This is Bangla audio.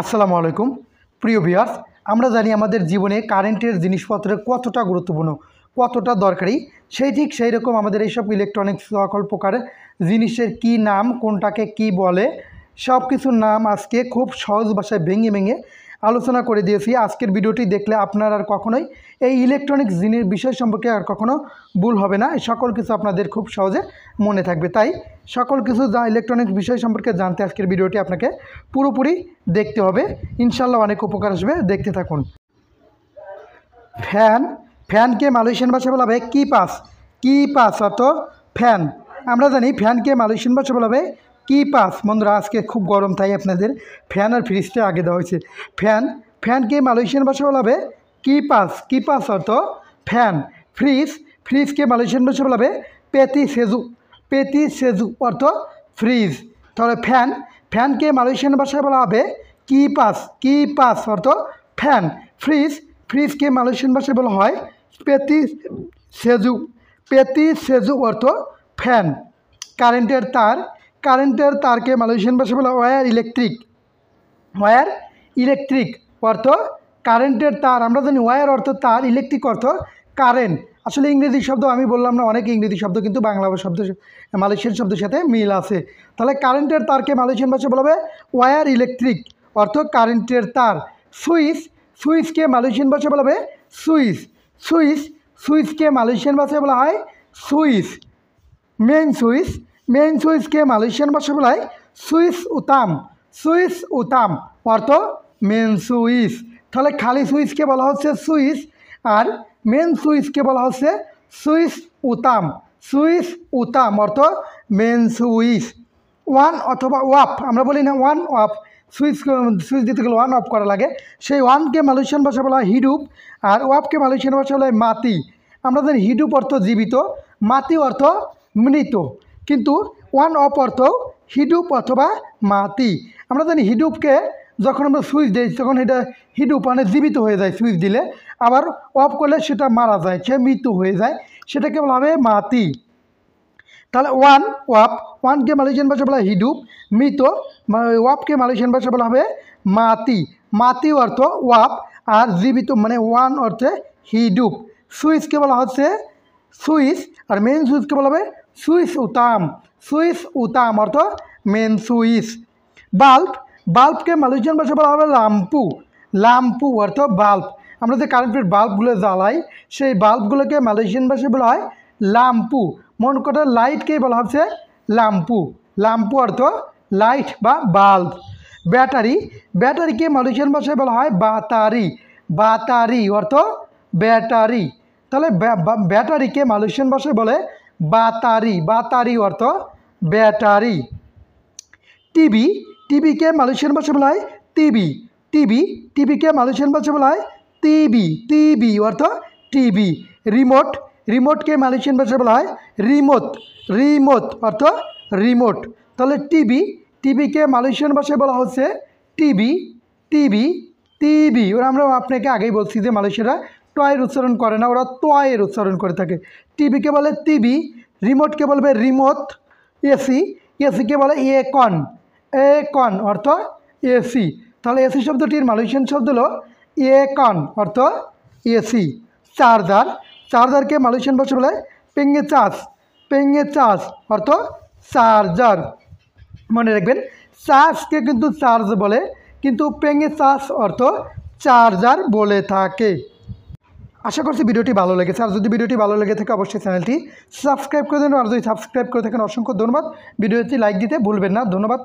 আসসালামু আলাইকুম প্রিয় ভিউয়ার্স, আমরা জানি আমাদের জীবনে কারেন্টের জিনিসপত্রের কতটা গুরুত্বপূর্ণ, কতটা দরকারি। সেই রকম আমাদের এইসব ইলেকট্রনিক্স সকল প্রকার জিনিসের কি নাম, কোনটাকে কি বলে, সব কিছুর নাম আজকে খুব সহজ ভাষায় ভেঙে আলোচনা করে দিয়েছি। আজকের ভিডিওটি দেখলে আপনার আর কখনোই এই ইলেকট্রনিক্স জিনিস বিষয় সম্পর্কে আর কখনো ভুল হবে না। এই সকল কিছু আপনাদের খুব সহজে মনে থাকবে। তাই সকল কিছু ইলেকট্রনিক্স বিষয় সম্পর্কে জানতে আজকের ভিডিওটি আপনাকে পুরোপুরি দেখতে হবে। ইনশাল্লাহ অনেক উপকার আসবে, দেখতে থাকুন। ফ্যানকে মালয়েশিয়ান ভাষায় বলা হবে কিপাস অর্থ ফ্যান। আমরা জানি ফ্যানকে মালয়েশিয়ান ভাষায় বলা হবে কিপাস। বন্ধুরা, আজকে খুব গরম, তাই আপনাদের ফ্যান আর ফ্রিজটা আগে দেওয়া হয়েছে। ফ্যানকে মালয়েশিয়ান ভাষায় বলা হবে কিপাস অর্থ ফ্যান। ফ্রিজকে মালয়েশিয়ান ভাষায় বলা হবে পেতি সেজু অর্থ ফ্রিজ। তাহলে ফ্যানকে মালয়েশিয়ান ভাষায় বলা হবে কিপাস অর্থ ফ্যান। ফ্রিজকে মালয়েশিয়ান ভাষায় বলা হয় পেতি সেজু অর্থ ফ্যান। কারেন্টের তারকে মালয়েশিয়ান ভাষায় বলা ওয়্যার ইলেকট্রিক অর্থ কারেন্টের তার। আমরা জানি ওয়্যার অর্থ তার, ইলেকট্রিক অর্থ কারেন্ট। আসলে ইংরেজি শব্দ আমি বললাম না, অনেক ইংরেজি শব্দ কিন্তু বাংলা শব্দ মালয়েশিয়ান শব্দের সাথে মিল আছে। তাহলে কারেন্টের তারকে মালয়েশিয়ান ভাষায় বলা হবে ওয়্যার ইলেকট্রিক অর্থ কারেন্টের তার। সুইচকে মালয়েশিয়ান ভাষায় বলা হবে সুইচকে মালয়েশিয়ান ভাষায় বলা হয় সুইচ। মেইন সুইচকে মালয়েশিয়ান ভাষায় বলা হয় সুইচ উতাম অর্থ মেন সুইচ। তাহলে খালি সুইচকে বলা হচ্ছে সুইচ, আর মেন সুইচকে বলা হচ্ছে সুইচ উতাম অর্থ মেন সুইচ। ওয়ান অথবা ওয়াফ, আমরা বলি না ওয়ান অফ, সুইচ দিতে গেলে ওয়ান অফ করা লাগে। সেই ওয়ানকে মালয়েশিয়ান ভাষা বলা হয় হিডুপ, আর ওয়াফকে মালয়েশিয়ান ভাষা বলা হয় মাতি। আমরা জানি হিডুপ অর্থ জীবিত, মাতি অর্থ মৃত, কিন্তু ওয়ান অফ অর্থ হিডুপ অথবা মাতি। আমরা জানি হিডুপকে যখন আমরা সুইচ দিই তখন এটা হিডুপ মানে জীবিত হয়ে যায় সুইচ দিলে, আবার অফ করলে সেটা মারা যায়, সে মৃত্যু হয়ে যায়, সেটাকে বলা হবে মাতি। তাহলে ওয়ানকে মালয়েশিয়ান ভাষা বলা হয় হিডুপ, মৃত। ওয়াফকে মালয়েশিয়ান ভাষা বলা হবে মাতি অর্থ ওয়াফ, আর জীবিত মানে ওয়ান অর্থে হিডুপ। সুইচকে বলা হচ্ছে সুইচ, আর মেন সুইচকে বলা হবে সুইচ উতাম অর্থ মেন সুইচ। বাল্বকে মালয়েশিয়ান ভাষা বলা হবে লাম্পু অর্থ বাল্ব। আমরা যে কারেন্টের বাল্বগুলো জ্বালাই, সেই বাল্বগুলোকে মালয়েশিয়ান ভাষায় বলা হয় লাম্পু। মন করা লাইটকেই বলা হচ্ছে লাম্পু অর্থ লাইট বা বাল্ব। ব্যাটারিকে মালয়েশিয়ান ভাষায় বলা হয় বাতারি অর্থ ব্যাটারি। তাহলে ব্যাটারিকে মালয়েশিয়ান ভাষায় বলে বাতারি অর্থ ব্যাটারি। টিভিকে মালয়েশিয়ান ভাষায় বলা হয় টিভিকে মালয়েশিয়ান ভাষায় বলা হয় টিভি অর্থ টিভি। রিমোটকে মালয়েশিয়ান ভাষায় বলা হয় রিমোট অর্থ রিমোট। তাহলে টিভিকে মালয়েশিয়ান ভাষায় বলা হচ্ছে টিভি। ওরা আমরা আপনাকে আগেই বলছি যে মালয়েশিয়ারা টয়ের উচ্চারণ করে না, ওরা তোয়ের উচ্চারণ করে থাকে। টিভিকে বলে টিভি, রিমোটকে বলবে রিমোট। এসিকে বলে একন অর্থ এসি। তাহলে এসি শব্দটির মালয়েশিয়ান শব্দ হলো একন অর্থ এসি। চার্জারকে মালয়েশিয়ান ভাষায় বলে পেঙ্গে চার্জ অর্থ চার্জার। মনে রাখবেন, চার্জকে কিন্তু চার্জ বলে, কিন্তু পেঙ্গে চার্জ অর্থ চার্জার বলে থাকে। আশা করছি ভিডিওটি ভালো লেগেছে, আর যদি ভিডিওটি ভালো লেগে থাকে অবশ্যই চ্যানেলটি সাবস্ক্রাইব করে দেবেন, আর যদি সাবস্ক্রাইব করে থাকেন অসংখ্য ধন্যবাদ। ভিডিওটি লাইক দিতে ভুলবেন না। ধন্যবাদ।